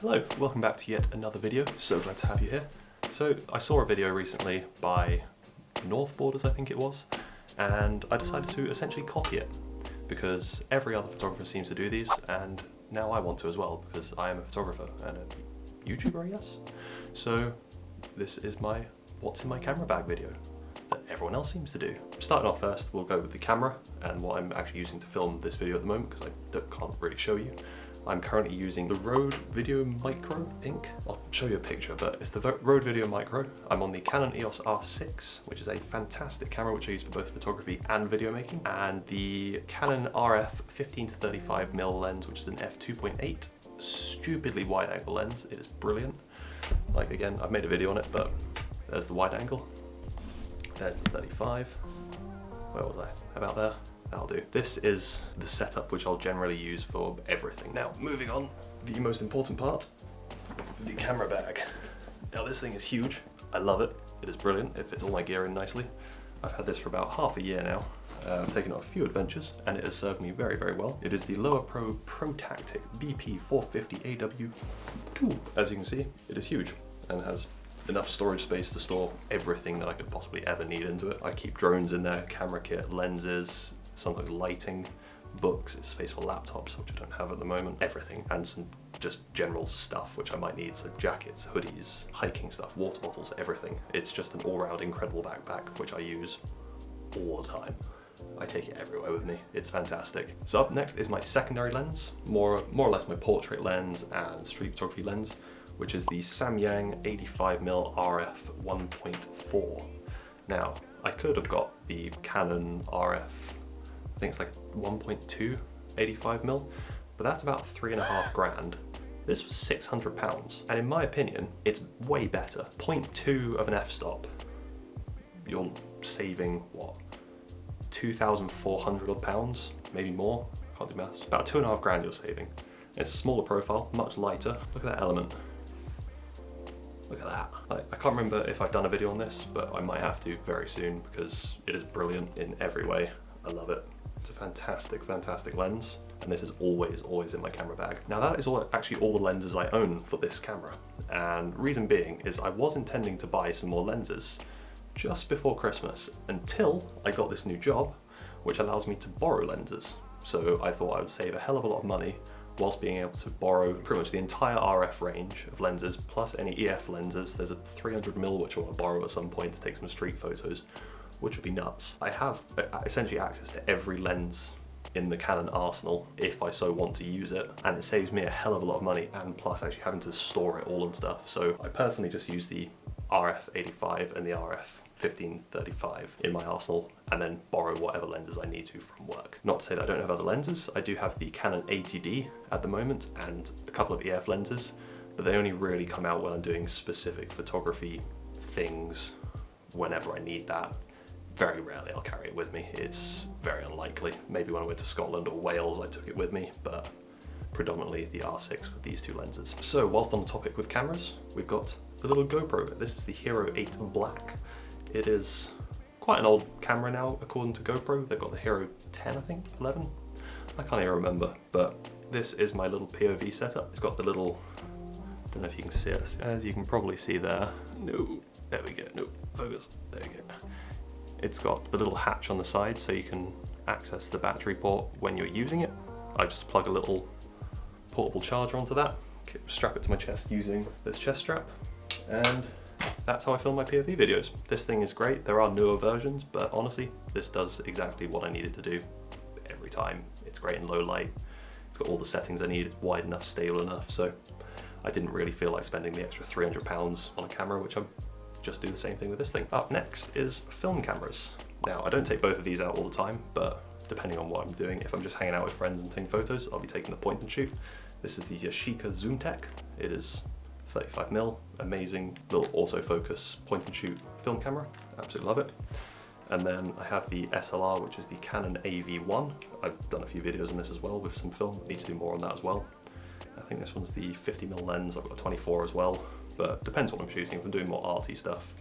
Hello, welcome back to yet another video. So glad to have you here. So I saw a video recently by North Borders, I think it was, and I decided to essentially copy it because every other photographer seems to do these, and now I want to as well because I am a photographer and a YouTuber, I guess. So this is my what's in my camera bag video that everyone else seems to do. Starting off first, we'll go with the camera and what I'm actually using to film this video at the moment because I can't really show you. I'm currently using the Rode Video Micro, I think. I'll show you a picture, but it's the Rode Video Micro. I'm on the Canon EOS R6, which is a fantastic camera which I use for both photography and video making, and the Canon RF 15-35mm lens, which is an f2.8, stupidly wide angle lens. It is brilliant. Like, again, I've made a video on it, but there's the wide angle. There's the 35. Where was I? About there? That'll do. This is the setup which I'll generally use for everything. Now, moving on, the most important part, the camera bag. Now this thing is huge. I love it. It is brilliant. It fits all my gear in nicely. I've had this for about half a year now. I've taken on a few adventures and it has served me very, very well. It is the Lower Pro ProTactic BP450AW2. As you can see, it is huge and has enough storage space to store everything that I could possibly ever need into it. I keep drones in there, camera kit, lenses, something lighting, books, it's space for laptops, which I don't have at the moment, everything, and some just general stuff which I might need, so jackets, hoodies, hiking stuff, water bottles, everything. It's just an all-round incredible backpack which I use all the time. I take it everywhere with me. It's fantastic. So up next is my secondary lens, more or less my portrait lens and street photography lens, which is the Samyang 85mm RF 1.4. Now, I could have got the Canon RF, I think it's like 1.2 85mm, but that's about $3.5 grand. This was £600, and in my opinion, it's way better. 0.2 of an f-stop, you're saving what, 2,400 odd pounds, maybe more. Can't do maths. About $2.5 grand you're saving. It's a smaller profile, much lighter. Look at that element. Look at that. I can't remember if I've done a video on this, but I might have to very soon because it is brilliant in every way. I love it. It's a fantastic, fantastic lens, and this is always in my camera bag. Now that is actually all the lenses I own for this camera, and reason being is I was intending to buy some more lenses just before Christmas until I got this new job, which allows me to borrow lenses. So I thought I would save a hell of a lot of money whilst being able to borrow pretty much the entire RF range of lenses, plus any EF lenses. There's a 300mm which I want to borrow at some point to take some street photos, which would be nuts. I have essentially access to every lens in the Canon arsenal if I so want to use it, and it saves me a hell of a lot of money, and plus actually having to store it all and stuff. So I personally just use the RF 85 and the RF 15-35 in my arsenal, and then borrow whatever lenses I need to from work. Not to say that I don't have other lenses. I do have the Canon 80D at the moment and a couple of EF lenses, but they only really come out when I'm doing specific photography things whenever I need that. Very rarely I'll carry it with me. It's very unlikely. Maybe when I went to Scotland or Wales I took it with me, but predominantly the R6 with these two lenses. So whilst on the topic with cameras, we've got the little GoPro. This is the Hero 8 Black. It is quite an old camera now according to GoPro. They've got the Hero 10, I think, 11? I can't even remember, but this is my little POV setup. It's got the little, don't know if you can see it, as you can probably see there. No, there we go, no, focus, there you go. It's got the little hatch on the side so you can access the battery port when you're using it. I just plug a little portable charger onto that, strap it to my chest using this chest strap, and that's how I film my POV videos. This thing is great. There are newer versions, but honestly, this does exactly what I need it to do every time. It's great in low light. It's got all the settings I need. It's wide enough, stable enough, so I didn't really feel like spending the extra £300 on a camera, which I'm just do the same thing with this thing. Up next is film cameras. Now, I don't take both of these out all the time, but depending on what I'm doing, if I'm just hanging out with friends and taking photos, I'll be taking the point and shoot. This is the Yashica ZoomTech. It is 35mm, amazing little autofocus point and shoot film camera. Absolutely love it. And then I have the SLR, which is the Canon AV1. I've done a few videos on this as well with some film. I need to do more on that as well. I think this one's the 50mm lens. I've got a 24 as well, but depends what I'm shooting. If I'm doing more arty stuff,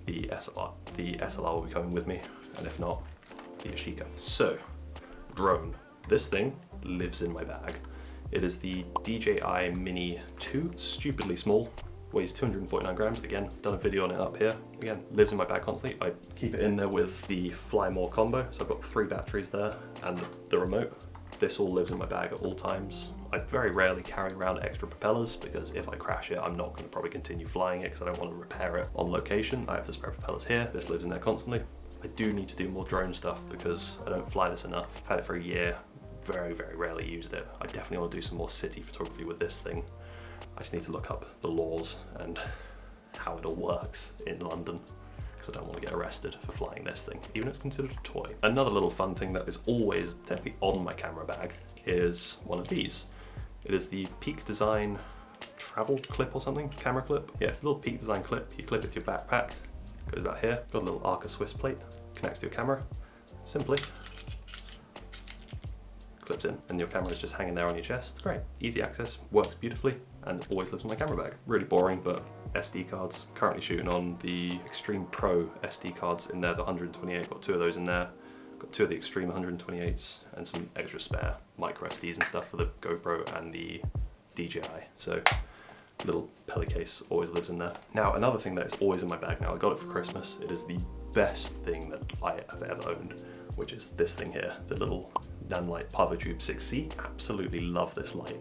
the SLR will be coming with me, and if not, the Yashica. So, drone. This thing lives in my bag. It is the DJI Mini 2, stupidly small, weighs 249 grams. Again, done a video on it up here. Again, lives in my bag constantly. I keep it in there with the Fly More combo, so I've got 3 batteries there and the remote. This all lives in my bag at all times. I very rarely carry around extra propellers because if I crash it, I'm not going to probably continue flying it because I don't want to repair it on location. I have the spare propellers here. This lives in there constantly. I do need to do more drone stuff because I don't fly this enough. I've had it for a year, very, very rarely used it. I definitely want to do some more city photography with this thing. I just need to look up the laws and how it all works in London, because I don't want to get arrested for flying this thing, even if it's considered a toy. Another little fun thing that is always technically on my camera bag is one of these. It is the Peak Design travel clip or something, camera clip. Yeah, it's a little Peak Design clip. You clip it to your backpack, goes about here, got a little Arca Swiss plate, connects to your camera, simply clips in, and your camera is just hanging there on your chest. It's great, easy access, works beautifully, and always lives in my camera bag. Really boring, but SD cards. Currently shooting on the Extreme Pro SD cards in there, the 128, got 2 of those in there. Got 2 of the Extreme 128s and some extra spare micro SDs and stuff for the GoPro and the DJI. So little pelly case always lives in there. Now, another thing that is always in my bag now, I got it for Christmas. It is the best thing that I have ever owned, which is this thing here, the little Nanlite ParvoTube 6C. Absolutely love this light.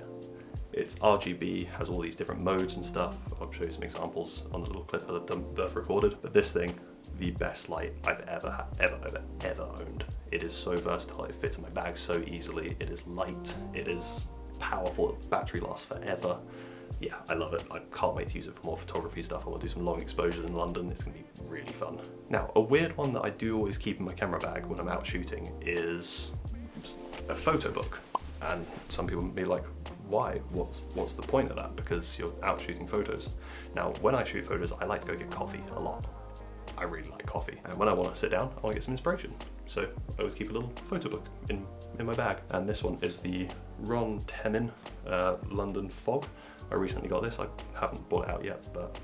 It's RGB, has all these different modes and stuff. I'll show you some examples on the little clip that I've recorded. But this thing, the best light I've ever owned. It is so versatile, it fits in my bag so easily. It is light, it is powerful, battery lasts forever. Yeah, I love it. I can't wait to use it for more photography stuff. I want to do some long exposures in London. It's going to be really fun. Now, a weird one that I do always keep in my camera bag when I'm out shooting is a photo book. And some people may be like, why? What's the point of that? Because you're out shooting photos. Now, when I shoot photos, I like to go get coffee a lot. I really like coffee. And when I want to sit down, I want to get some inspiration. So I always keep a little photo book in my bag. And this one is the Ron Temin London Fog. I recently got this. I haven't bought it out yet, but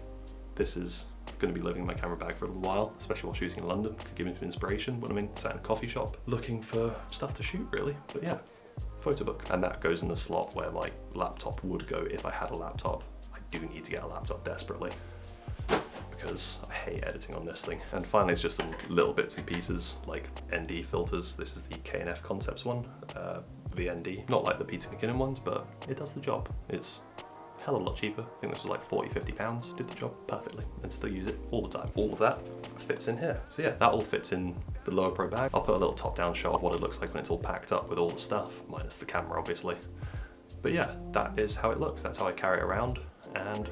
this is going to be living in my camera bag for a little while, especially while shooting in London. Could give me some inspiration when I'm sat in a coffee shop looking for stuff to shoot, really. But yeah, photo book. And that goes in the slot where my laptop would go if I had a laptop. I do need to get a laptop desperately because I hate editing on this thing. And finally, it's just some little bits and pieces like ND filters. This is the K&F Concepts one, V-ND. Not like the Peter McKinnon ones, but it does the job. It's a hell of a lot cheaper. I think this was like 40, 50 pounds. Did the job perfectly and still use it all the time. All of that fits in here. So yeah, that all fits in the Lower Pro bag. I'll put a little top-down shot of what it looks like when it's all packed up with all the stuff, minus the camera, obviously. But yeah, that is how it looks. That's how I carry it around, and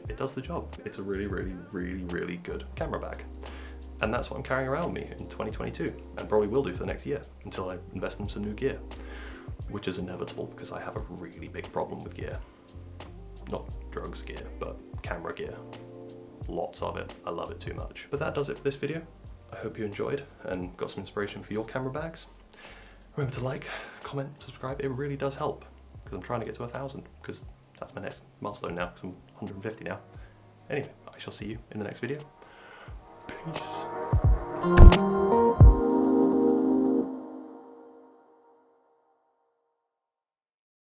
it does the job. It's a really, really, really, really good camera bag. And that's what I'm carrying around with me in 2022, and probably will do for the next year until I invest in some new gear, which is inevitable because I have a really big problem with gear. Not drugs gear, but camera gear. Lots of it. I love it too much. But that does it for this video. I hope you enjoyed and got some inspiration for your camera bags. Remember to like, comment, subscribe. It really does help because I'm trying to get to 1,000 because that's my next milestone now because I'm 150 now. Anyway, I shall see you in the next video. Peace.